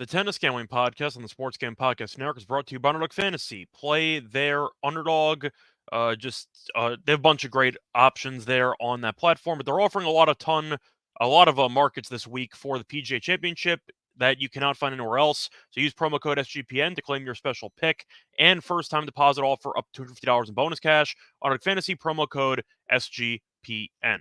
The Tennis Gambling Podcast on the Sports Game Podcast Network is brought to you by Underdog Fantasy. Play their underdog. They have a bunch of great options there on that platform, but they're offering a lot of markets this week for the PGA Championship that you cannot find anywhere else. So use promo code SGPN to claim your special pick and first-time deposit offer up to $250 in bonus cash. Underdog Fantasy promo code SGPN.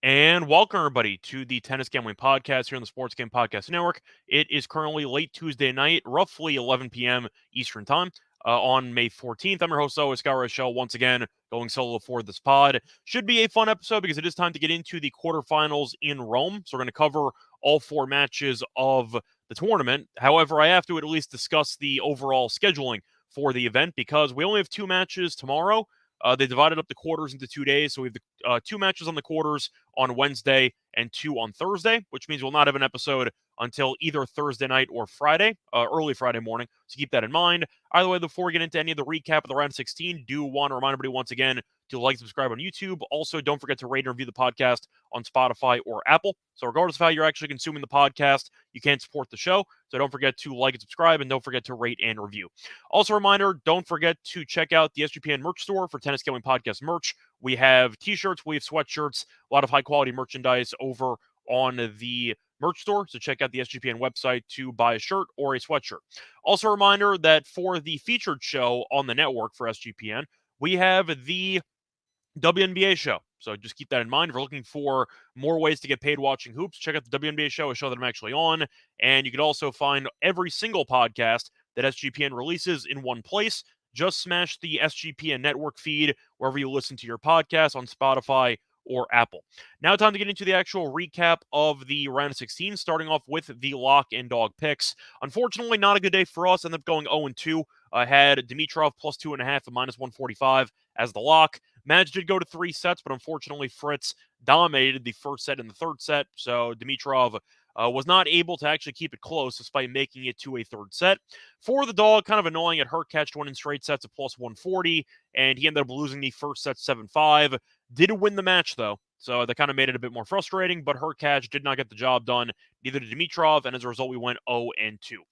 And welcome, everybody, to the Tennis Gambling Podcast here on the Sports Game Podcast Network. It is currently late Tuesday night, roughly 11 p.m. Eastern Time, on May 14th. I'm your host, always, Scott Reichel, once again going solo for this pod. Should be a fun episode because it is time to get into the quarterfinals in Rome. So we're going to cover all four matches of the tournament. However, I have to at least discuss the overall scheduling for the event because we only have two matches tomorrow. They divided up the quarters into 2 days, so we have the two matches on the quarters on Wednesday and two on Thursday, which means we'll not have an episode until either Thursday night or Friday, early Friday morning. So keep that in mind. Either way, before we get into any of the recap of the round 16, do want to remind everybody once again to like, subscribe on YouTube. Also, don't forget to rate and review the podcast on Spotify or Apple. So regardless of how you're actually consuming the podcast, you can support the show. So don't forget to like and subscribe, and don't forget to rate and review. Also, a reminder, don't forget to check out the SGPN merch store for Tennis Gambling Podcast merch. We have t-shirts, we have sweatshirts, a lot of high-quality merchandise over on the merch store. So check out the SGPN website to buy a shirt or a sweatshirt. Also, a reminder that for the featured show on the network for SGPN, we have the WNBA show. So just keep that in mind. If you're looking for more ways to get paid watching hoops, check out the WNBA show, a show that I'm actually on. And you can also find every single podcast that SGPN releases in one place. Just smash the SGPN network feed wherever you listen to your podcast on Spotify or Apple. Now time to get into the actual recap of the round of 16, starting off with the lock and dog picks. Unfortunately, not a good day for us. Ended up going 0-2. I had Dimitrov plus 2.5 at -145 as the lock. Match did go to 3 sets, but unfortunately Fritz dominated the first set and the third set, so Dimitrov was not able to actually keep it close despite making it to a third set. For the dog, kind of annoying at Hurkacz won in straight sets at plus 140, and he ended up losing the first set 7-5. Did win the match, though, so that kind of made it a bit more frustrating, but Hurkacz did not get the job done, neither did Dimitrov, and as a result, we went 0-2.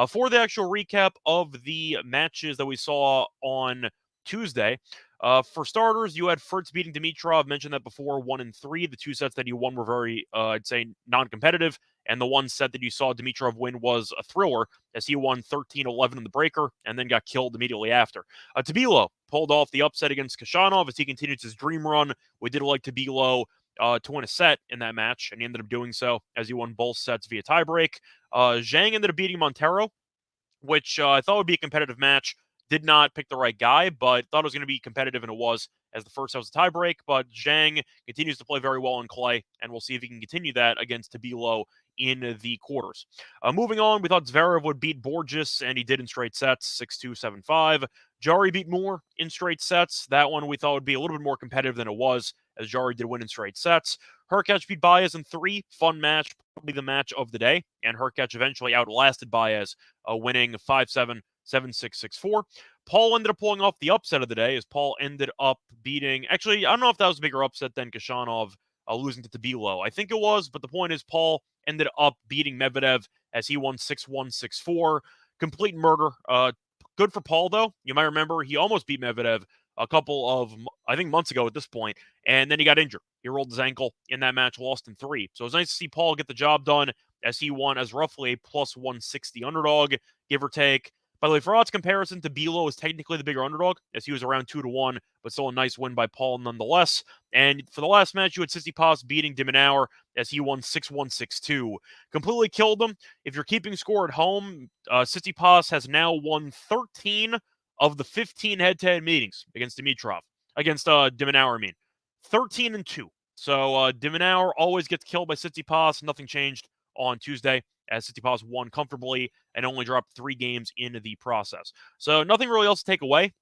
For the actual recap of the matches that we saw on Tuesday, for starters, you had Fritz beating Dimitrov. Mentioned that before, 1-3. The two sets that he won were very, I'd say, non-competitive. And the one set that you saw Dimitrov win was a thriller, as he won 13-11 in the breaker and then got killed immediately after. Tabilo pulled off the upset against Khachanov as he continues his dream run. We did like Tabilo to win a set in that match, and he ended up doing so as he won both sets via tiebreak. Zhang ended up beating Montero, which I thought would be a competitive match. Did not pick the right guy, but thought it was going to be competitive, and it was, as the first set was a tiebreak. But Zhang continues to play very well in clay, and we'll see if he can continue that against Tabilo in the quarters. Moving on, we thought Zverev would beat Borges, and he did in straight sets, 6-2, 7-5. Jari beat Moore in straight sets. That one we thought would be a little bit more competitive than it was, as Jari did win in straight sets. Hurkacz beat Baez in 3. Fun match, probably the match of the day, and Hurkacz eventually outlasted Baez, winning 5-7, 7-6, 6-4. Paul ended up pulling off the upset of the day as Paul ended up beating... Actually, I don't know if that was a bigger upset than Khachanov losing to Tabilo. I think it was, but the point is Paul ended up beating Medvedev as he won 6-1, 6-4. Complete murder. Good for Paul, though. You might remember he almost beat Medvedev a couple of, I think, months ago at this point, and then he got injured. He rolled his ankle in that match, lost in 3. So it was nice to see Paul get the job done as he won as roughly a plus 160 underdog, give or take. By the way, for odds comparison, Tabilo is technically the bigger underdog, as he was around 2-1, but still a nice win by Paul nonetheless. And for the last match, you had Tsitsipas beating de Minaur as he won 6-1, 6-2. Completely killed him. If you're keeping score at home, Tsitsipas has now won 13 of the 15 head-to-head meetings against Dimitrov. Against de Minaur, 13-2. So de Minaur always gets killed by Tsitsipas. Nothing changed on Tuesday, as Tsitsipas won comfortably and only dropped 3 games into the process. So nothing really else to take away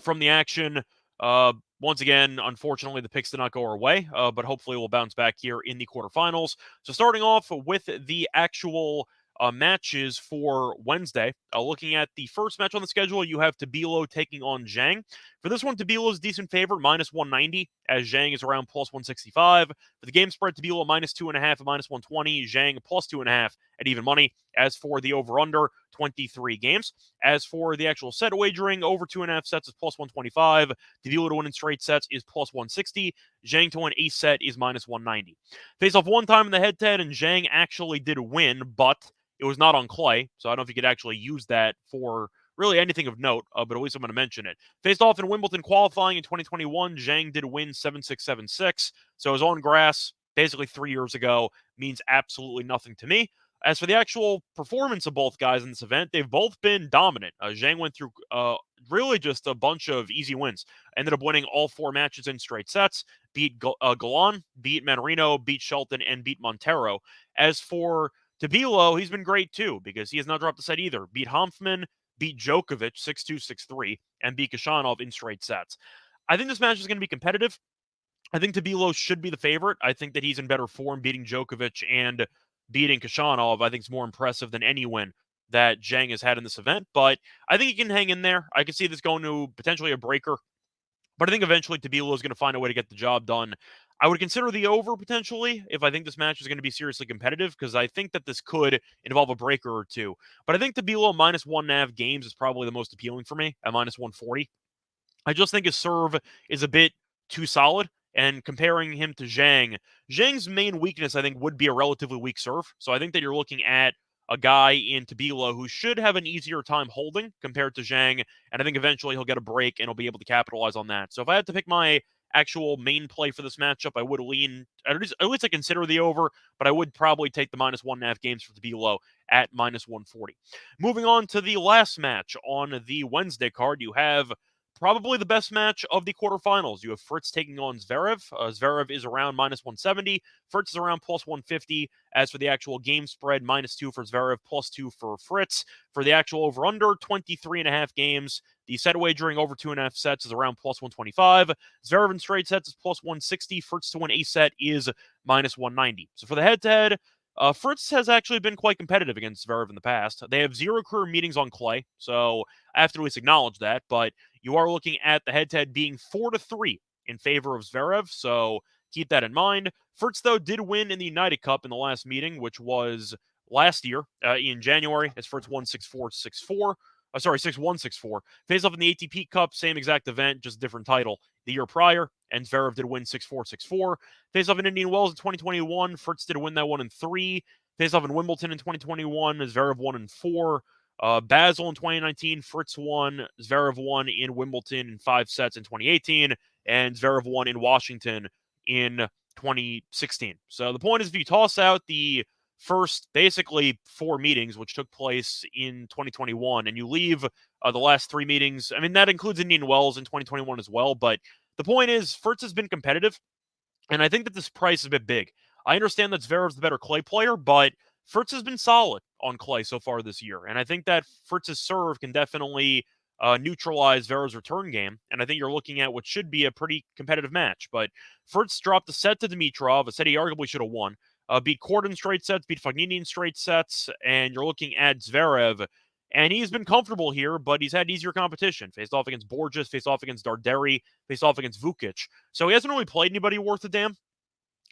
from the action. Once again, unfortunately, the picks did not go our way, but hopefully we'll bounce back here in the quarterfinals. So starting off with the actual matches for Wednesday. Looking at the first match on the schedule, you have Tabilo taking on Zhang. For this one, Tabilo is decent favorite, minus 190, as Zhang is around plus 165. For the game spread, Tabilo minus 2.5 at minus 120, Zhang plus 2.5 at even money. As for the over-under, 23 games. As for the actual set wagering, over 2.5 sets is plus 125. Tabilo to win in straight sets is plus 160. Zhang to win a set is minus 190. Face off one time in the head-to-head, and Zhang actually did win, but it was not on clay, so I don't know if you could actually use that for really anything of note, but at least I'm going to mention it. Faced off in Wimbledon qualifying in 2021, Zhang did win 7-6, 7-6, so his own grass, basically 3 years ago, means absolutely nothing to me. As for the actual performance of both guys in this event, they've both been dominant. Zhang went through really just a bunch of easy wins. Ended up winning all 4 matches in straight sets, beat Galan, beat Manarino, beat Shelton, and beat Montero. As for Tabilo, he's been great too, because he has not dropped a set either. Beat Hanfman, beat Djokovic 6-2, 6-3, and beat Kashanov in straight sets. I think this match is going to be competitive. I think Tabilo should be the favorite. I think that he's in better form beating Djokovic and beating Kashanov. I think it's more impressive than any win that Zhang has had in this event, but I think he can hang in there. I can see this going to potentially a breaker, but I think eventually Tabilo is going to find a way to get the job done. I would consider the over potentially if I think this match is going to be seriously competitive, because I think that this could involve a breaker or two. But I think Tabilo minus 1.5 games is probably the most appealing for me at minus 140. I just think his serve is a bit too solid. And comparing him to Zhang, Zhang's main weakness, I think, would be a relatively weak serve. So I think that you're looking at a guy in Tabilo who should have an easier time holding compared to Zhang. And I think eventually he'll get a break and he'll be able to capitalize on that. So if I had to pick my actual main play for this matchup, I would lean, at least I consider the over, but I would probably take the minus 1.5 games for Tabilo at minus 140. Moving on to the last match on the Wednesday card, you have probably the best match of the quarterfinals. You have Fritz taking on Zverev. Zverev is around minus 170. Fritz is around plus 150. As for the actual game spread, minus 2 for Zverev, plus 2 for Fritz. For the actual over-under, 23.5 games. The set wagering over 2.5 sets is around plus 125. Zverev in straight sets is plus 160. Fritz to win a set is minus 190. So for the head-to-head, Fritz has actually been quite competitive against Zverev in the past. They have 0 career meetings on clay, so I have to at least acknowledge that, but you are looking at the head-to-head being 4-3 in favor of Zverev, so keep that in mind. Fritz, though, did win in the United Cup in the last meeting, which was last year in January, as Fritz won 6-4, 6-4. 6-1, 6-4. Faced off in the ATP Cup, same exact event, just different title. The year prior, and Zverev did win 6-4, 6-4. Faced off in Indian Wells in 2021, Fritz did win that one in 3. Faced off in Wimbledon in 2021, Zverev won in 4. Basel in 2019, Fritz won. Zverev won in Wimbledon in 5 sets in 2018, and Zverev won in Washington in 2016. So the point is, if you toss out the first basically 4 meetings, which took place in 2021, and you leave the last 3 meetings, I mean, that includes Indian Wells in 2021 as well, but the point is, Fritz has been competitive, and I think that this price is a bit big. I understand that Zverev's the better clay player, but Fritz has been solid on clay so far this year, and I think that Fritz's serve can definitely neutralize Zverev's return game, and I think you're looking at what should be a pretty competitive match. But Fritz dropped a set to Dimitrov, a set he arguably should have won, beat Cord in straight sets, beat Fognini in straight sets, and you're looking at Zverev, and he's been comfortable here, but he's had easier competition. Faced off against Borges, faced off against Darderi, faced off against Vukic. So he hasn't really played anybody worth a damn,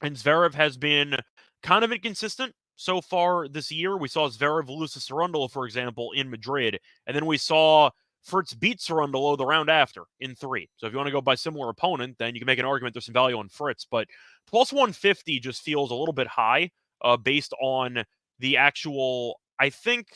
and Zverev has been kind of inconsistent so far this year. We saw Zverev lose to Cerundolo, for example, in Madrid, and then we saw Fritz beat Cerundolo the round after in 3. So if you want to go by similar opponent, then you can make an argument there's some value on Fritz. But plus 150 just feels a little bit high based on the actual, I think,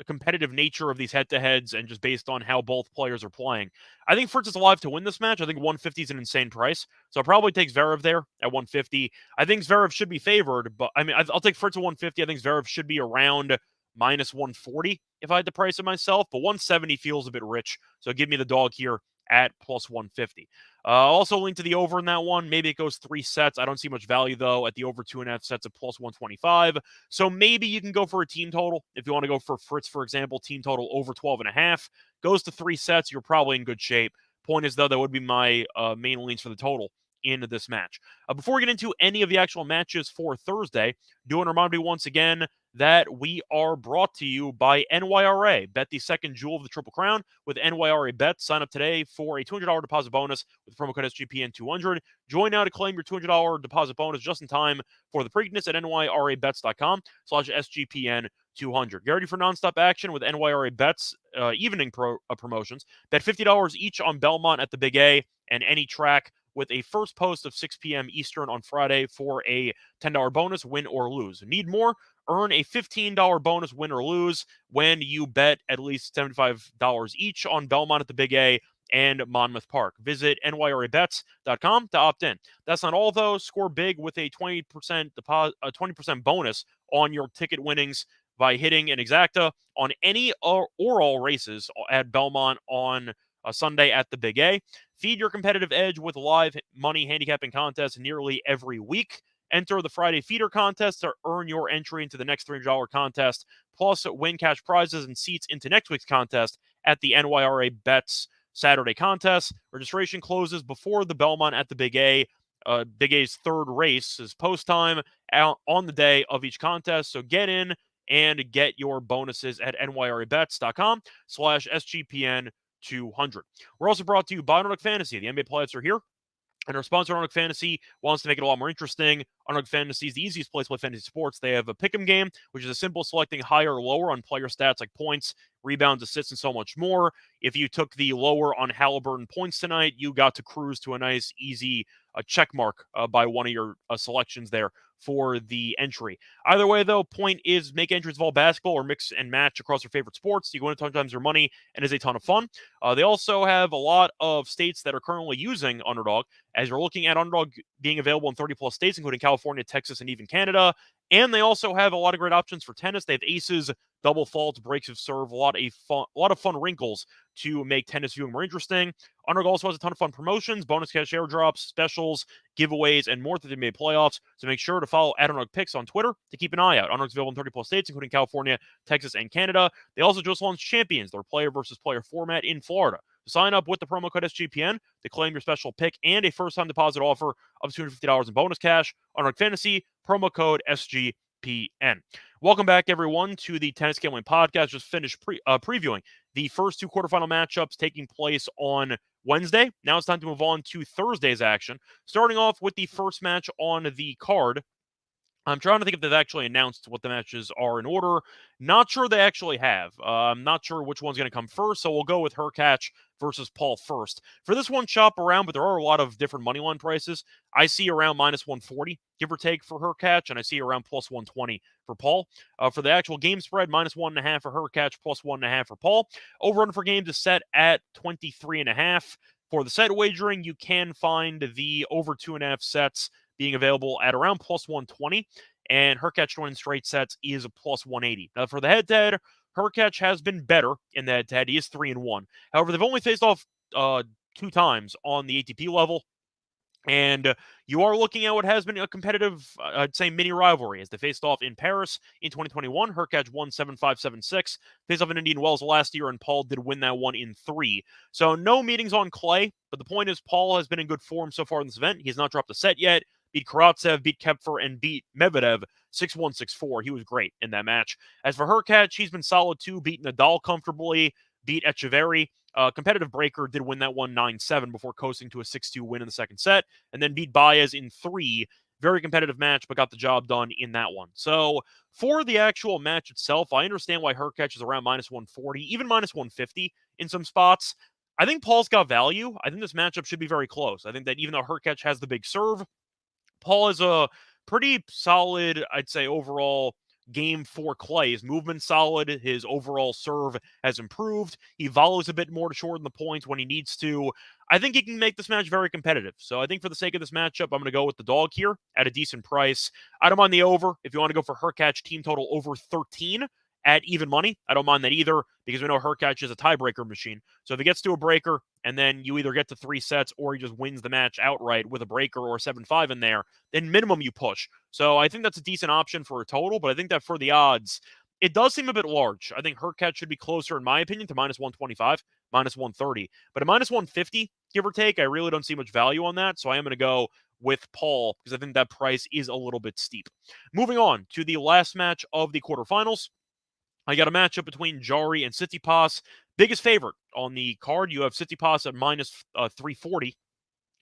competitive nature of these head-to-heads and just based on how both players are playing. I think Fritz is alive to win this match. I think 150 is an insane price. So I'll probably take Zverev there at 150. I think Zverev should be favored, but I mean, I'll take Fritz at 150. I think Zverev should be around minus 140 if I had to price it myself, but 170 feels a bit rich. So give me the dog here at plus 150. Also link to the over in that one. Maybe it goes 3 sets. I don't see much value, though, at the over 2.5 sets at plus 125. So maybe you can go for a team total. If you want to go for Fritz, for example, team total over 12.5. Goes to 3 sets. You're probably in good shape. Point is, though, that would be my main leans for the total in this match. Before we get into any of the actual matches for Thursday, do want to remind you once again that we are brought to you by NYRA. Bet the second jewel of the Triple Crown with NYRA Bet. Sign up today for a $200 deposit bonus with promo code SGPN200. Join now to claim your $200 deposit bonus just in time for the Preakness at nyrabets.com/SGPN200. Get ready for nonstop action with NYRA Bets evening promotions. Bet $50 each on Belmont at the Big A and any track with a first post of 6 p.m. Eastern on Friday for a $10 bonus, win or lose. Need more? Earn a $15 bonus, win or lose, when you bet at least $75 each on Belmont at the Big A and Monmouth Park. Visit nyrabets.com to opt in. That's not all, though. Score big with a 20% deposit, a 20% bonus on your ticket winnings by hitting an exacta on any or all races at Belmont on a Sunday at the Big A. Feed your competitive edge with live money handicapping contests nearly every week. Enter the Friday Feeder contest to earn your entry into the next $300 contest, plus win cash prizes and seats into next week's contest at the NYRA Bets Saturday contest. Registration closes before the Belmont at the Big A. Big A's third race is post time on the day of each contest, so get in and get your bonuses at nyrabets.com/SGPN200. We're also brought to you by Underdog Fantasy. The NBA playoffs are here, and our sponsor, Underdog Fantasy, wants to make it a lot more interesting. Underdog Fantasy is the easiest place to play fantasy sports. They have a pick'em game, which is a simple selecting higher or lower on player stats like points, rebounds, assists, and so much more. If you took the lower on Halliburton points tonight, you got to cruise to a nice, easy check mark by one of your selections there for the entry. Either way, though, point is make entries of all basketball or mix and match across your favorite sports. You go in 10 times your money, and it's a ton of fun. They also have a lot of states that are currently using Underdog, as you're looking at Underdog being available in 30-plus states, including California, Texas, and even Canada. And they also have a lot of great options for tennis. They have aces, double faults, breaks of serve, a lot of fun wrinkles to make tennis viewing more interesting. Underdog also has a ton of fun promotions, bonus cash airdrops, specials, giveaways, and more through the NBA playoffs. So make sure to follow @UnderdogPicks on Twitter to keep an eye out. Underdog's available in 30-plus states, including California, Texas, and Canada. They also just launched Champions, their player versus player format in Florida. Sign up with the promo code SGPN to claim your special pick and a first-time deposit offer of $250 in bonus cash. Underdog Fantasy, promo code SGPN. Welcome back, everyone, to the Tennis Gambling Podcast. Just finished previewing the first two quarterfinal matchups taking place on Wednesday. Now it's time to move on to Thursday's action. Starting off with the first match on the card. I'm trying to think if they've actually announced what the matches are in order. Not sure they actually have. I'm not sure which one's going to come first, so we'll go with Hurkacz versus Paul first. For this one, shop around, but there are a lot of different money line prices. I see around -140, give or take, for Hurkacz, and I see around +120 for Paul. For the actual game spread, -1.5 for Hurkacz, +1.5 for Paul. Over-under for games is set at 23.5. For the set wagering, you can find the over 2.5 sets being available at around +120, and Hurkacz to win straight sets is a +180. Now, for the head-to-head, Hurkacz has been better in the head-to-head. He is 3-1. However, they've only faced off 2 times on the ATP level, and you are looking at what has been a competitive, I'd say, mini rivalry, as they faced off in Paris in 2021. Hurkacz won 7-5, 7-6. Faced off in Indian Wells last year, and Paul did win that one in 3. So no meetings on clay, but the point is Paul has been in good form so far in this event. He has not dropped a set yet. Beat Karatsev, beat Kepfer, and beat Medvedev 6-1, 6-4. He was great in that match. As for Hurkacz, he's been solid too. Beat Nadal comfortably, beat Echeverry. Competitive breaker, did win that one 9-7 before coasting to a 6-2 win in the second set, and then beat Baez in 3. Very competitive match, but got the job done in that one. So for the actual match itself, I understand why Hurkacz is around -140, even -150 in some spots. I think Paul's got value. I think this matchup should be very close. I think that even though Hurkacz has the big serve, Paul is a pretty solid, I'd say, overall game for clay. His movement's solid. His overall serve has improved. He volleys a bit more to shorten the points when he needs to. I think he can make this match very competitive. So I think for the sake of this matchup, I'm going to go with the dog here at a decent price. I don't mind the over. If you want to go for Hurkacz team total over 13 at even money, I don't mind that either, because we know Hurkacz is a tiebreaker machine. So if he gets to a breaker and then you either get to 3 sets or he just wins the match outright with a breaker or a 7-5 in there, then minimum you push. So I think that's a decent option for a total, but I think that for the odds, it does seem a bit large. I think Hurkacz should be closer, in my opinion, to -125, -130. But at -150, give or take, I really don't see much value on that. So I am going to go with Paul, because I think that price is a little bit steep. Moving on to the last match of the quarterfinals. I got a matchup between Jari and Tsitsipas. Biggest favorite on the card, you have Tsitsipas at minus 340.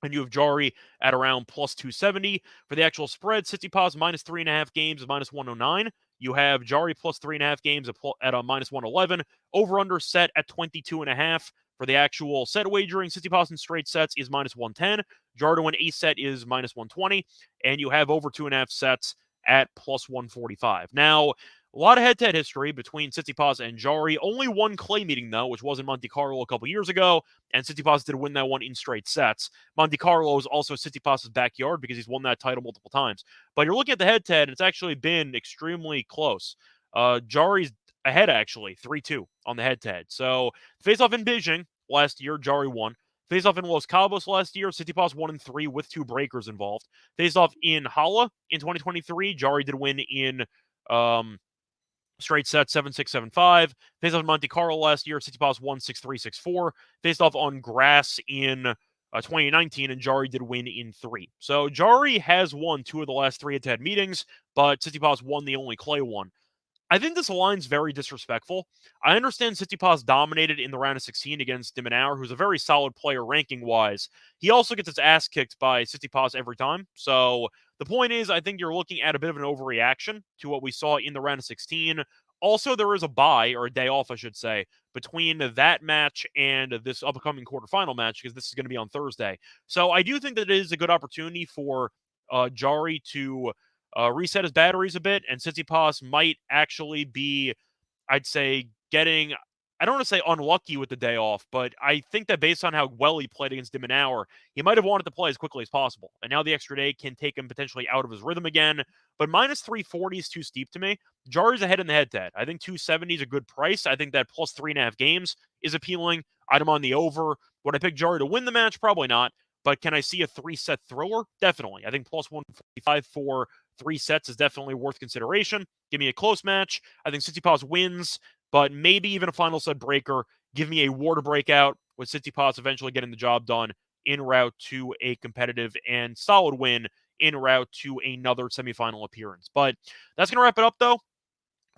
And you have Jari at around plus 270. For the actual spread, Tsitsipas minus 3.5 games is minus 109. You have Jari plus 3.5 games at a minus 111. Over-under set at 22.5. For the actual set wagering, Tsitsipas in straight sets is minus 110. Jari to win a set is minus 120. And you have over 2.5 sets at plus 145. Now, a lot of head-to-head history between Tsitsipas and Jari. Only one clay meeting, though, which was in Monte Carlo a couple years ago, and Tsitsipas did win that one in straight sets. Monte Carlo is also Tsitsipas' backyard because he's won that title multiple times. But you're looking at the head-to-head, and it's actually been extremely close. Jari's ahead, actually, 3-2 on the head-to-head. So, face-off in Beijing last year, Jari won. Face-off in Los Cabos last year, Tsitsipas 1-3 with 2 breakers involved. Face-off in Halle in 2023, Jari did win in straight set 7-6, 7-5. Faced off in Monte Carlo last year, Tsitsipas won 6-3, 6-4. Faced off on grass in 2019, and Jari did win in 3. So Jari has won 2 of the last 3 head-to-head meetings, but Tsitsipas won the only clay one. I think this line's very disrespectful. I understand Tsitsipas dominated in the round of 16 against de Minaur, who's a very solid player ranking-wise. He also gets his ass kicked by Tsitsipas every time. So the point is, I think you're looking at a bit of an overreaction to what we saw in the round of 16. Also, there is a bye, or a day off, I should say, between that match and this upcoming quarterfinal match, because this is going to be on Thursday. So I do think that it is a good opportunity for Jari to reset his batteries a bit, and Tsitsipas might actually be, I'd say, getting, I don't want to say unlucky with the day off, but I think that based on how well he played against de Minaur, he might have wanted to play as quickly as possible. And now the extra day can take him potentially out of his rhythm again. But minus 340 is too steep to me. Jari's ahead in the head-to-head. I think 270 is a good price. I think that plus 3.5 games is appealing. Item on the over. Would I pick Jari to win the match? Probably not. But can I see a 3-set thriller? Definitely. I think plus 145 for 3 sets is definitely worth consideration. Give me a close match. I think Tsitsipas wins, but maybe even a final set breaker. Give me a war to break out with Tsitsipas eventually getting the job done en route to a competitive and solid win en route to another semifinal appearance. But that's going to wrap it up, though,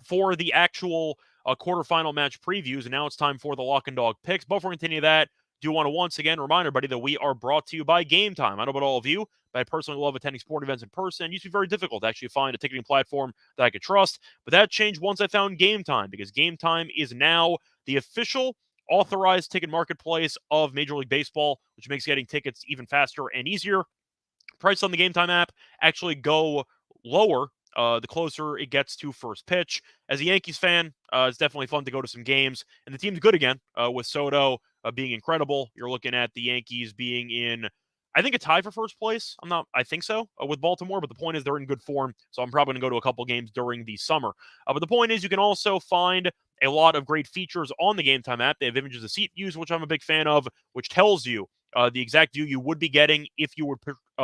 for the actual quarterfinal match previews. And now it's time for the Lock and Dog picks. But before we continue that, do want to once again remind everybody that we are brought to you by Game Time. I don't know about all of you, but I personally love attending sport events in person. It used to be very difficult to actually find a ticketing platform that I could trust, but that changed once I found Game Time, because Game Time is now the official authorized ticket marketplace of Major League Baseball, which makes getting tickets even faster and easier. Prices on the Game Time app actually go lower the closer it gets to first pitch. As a Yankees fan, it's definitely fun to go to some games, and the team's good again with Soto being incredible. You're looking at the Yankees being in, I think, a tie for first place. I think so, with Baltimore, but the point is they're in good form, so I'm probably going to go to a couple games during the summer. But the point is you can also find a lot of great features on the Game Time app. They have images of seat views, which I'm a big fan of, which tells you the exact view you would be getting if you would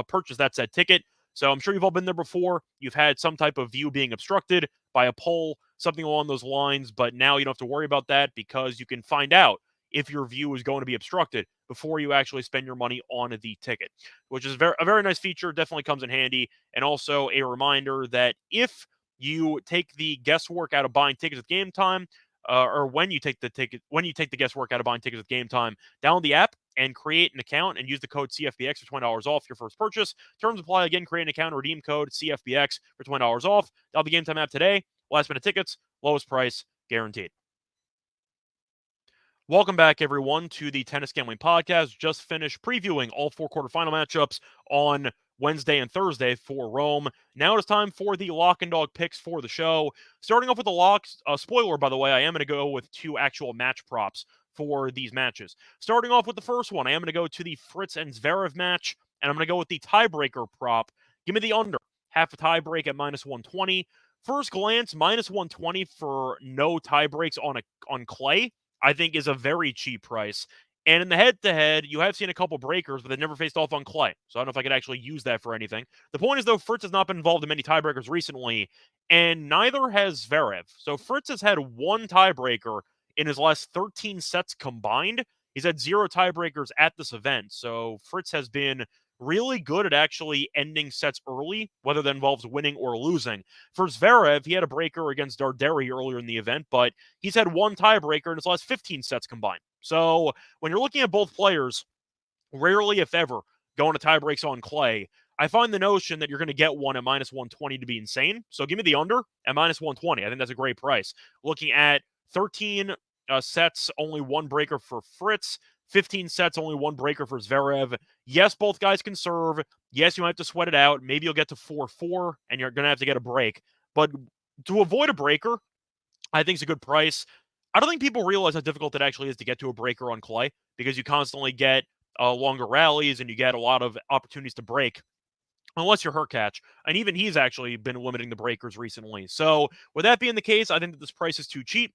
purchase that said ticket. So I'm sure you've all been there before. You've had some type of view being obstructed by a pole, something along those lines, but now you don't have to worry about that because you can find out if your view is going to be obstructed before you actually spend your money on the ticket, which is a very nice feature, definitely comes in handy. And also a reminder that if you take the guesswork out of buying tickets with Game Time, or when you take the guesswork out of buying tickets with Game Time, download the app and create an account and use the code CFBX for $20 off your first purchase. Terms apply. Again, create an account and redeem code CFBX for $20 off. Download the Game Time app today. Last minute tickets, lowest price guaranteed. Welcome back, everyone, to the Tennis Gambling Podcast. Just finished previewing all 4 quarterfinal matchups on Wednesday and Thursday for Rome. Now it is time for the Lock and Dog picks for the show. Starting off with the locks. Spoiler, by the way, I am going to go with 2 actual match props for these matches. Starting off with the first one, I am going to go to the Fritz and Zverev match, and I'm going to go with the tiebreaker prop. Give me the under. Half a tiebreak at minus 120. First glance, minus 120 for no tiebreaks on clay, I think, is a very cheap price. And in the head-to-head, you have seen a couple breakers, but they've never faced off on clay. So I don't know if I could actually use that for anything. The point is, though, Fritz has not been involved in many tiebreakers recently, and neither has Zverev. So Fritz has had 1 tiebreaker in his last 13 sets combined. He's had 0 tiebreakers at this event. So Fritz has been really good at actually ending sets early, whether that involves winning or losing. For Zverev, he had a breaker against Darderi earlier in the event, but he's had one tiebreaker in his last 15 sets combined. So when you're looking at both players, rarely, if ever, going to tie breaks on clay, I find the notion that you're going to get one at minus 120 to be insane. So give me the under at minus 120. I think that's a great price. Looking at 13 sets, only one breaker for Fritz, 15 sets, only one breaker for Zverev. Yes, both guys can serve. Yes, you might have to sweat it out. Maybe you'll get to 4-4 and you're going to have to get a break. But to avoid a breaker, I think it's a good price. I don't think people realize how difficult it actually is to get to a breaker on clay because you constantly get longer rallies and you get a lot of opportunities to break unless you're Hurkacz. And even he's actually been limiting the breakers recently. So with that being the case, I think that this price is too cheap.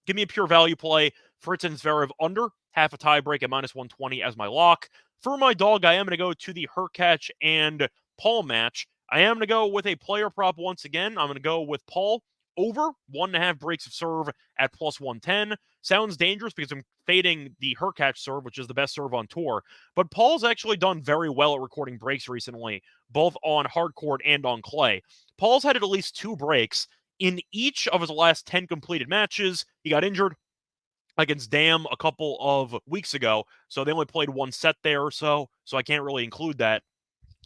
Give me a pure value play. Fritz and Zverev under, half a tie break at minus 120 as my lock. For my dog, I am going to go to the Hurkacz and Paul match. I am going to go with a player prop once again. I'm going to go with Paul over 1.5 breaks of serve at plus 110. Sounds dangerous because I'm fading the Hurkacz serve, which is the best serve on tour. But Paul's actually done very well at recording breaks recently, both on hard court and on clay. Paul's had at least 2 breaks in each of his last 10 completed matches. He got injured against Dam a couple of weeks ago, so they only played 1 set there or so I can't really include that.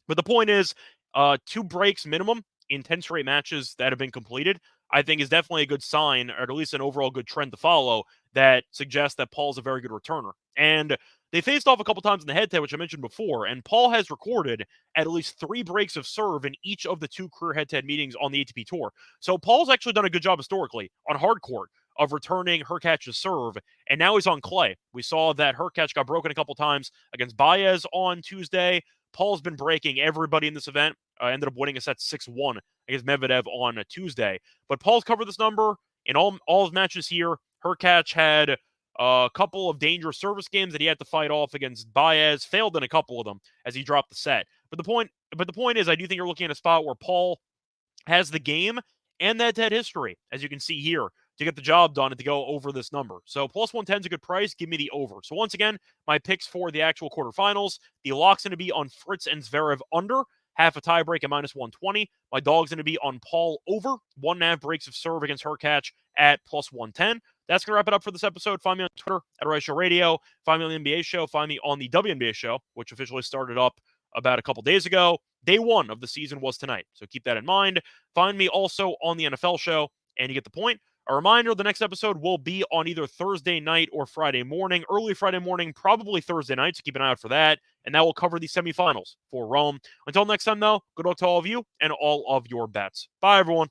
But the point is, 2 breaks minimum in 10 straight matches that have been completed, I think is definitely a good sign, or at least an overall good trend to follow, that suggests that Paul's a very good returner. And they faced off a couple times in the head-to-head, which I mentioned before, and Paul has recorded at least 3 breaks of serve in each of the 2 career head-to-head meetings on the ATP Tour. So Paul's actually done a good job historically on hard court of returning Hurkacz's serve, and now he's on clay. We saw that Hurkacz got broken a couple times against Baez on Tuesday. Paul's been breaking everybody in this event. Ended up winning a set 6-1 against Medvedev on Tuesday. But Paul's covered this number in all his matches here. Hurkacz had a couple of dangerous service games that he had to fight off against Baez. Failed in a couple of them as he dropped the set. But the point is, I do think you're looking at a spot where Paul has the game and that head history, as you can see here, to get the job done and to go over this number. So plus 110 is a good price. Give me the over. So once again, my picks for the actual quarterfinals. The lock's going to be on Fritz and Zverev under, half a tie break at minus 120. My dog's going to be on Paul over, 1.5 breaks of serve against Hurkacz at plus 110. That's going to wrap it up for this episode. Find me on Twitter at Reichel Radio. Find me on the NBA show. Find me on the WNBA show, which officially started up about a couple days ago. Day 1 of the season was tonight, so keep that in mind. Find me also on the NFL show, and you get the point. A reminder, the next episode will be on either Thursday night or Friday morning. Early Friday morning, probably Thursday night, so keep an eye out for that. And that will cover the semifinals for Rome. Until next time, though, good luck to all of you and all of your bets. Bye, everyone.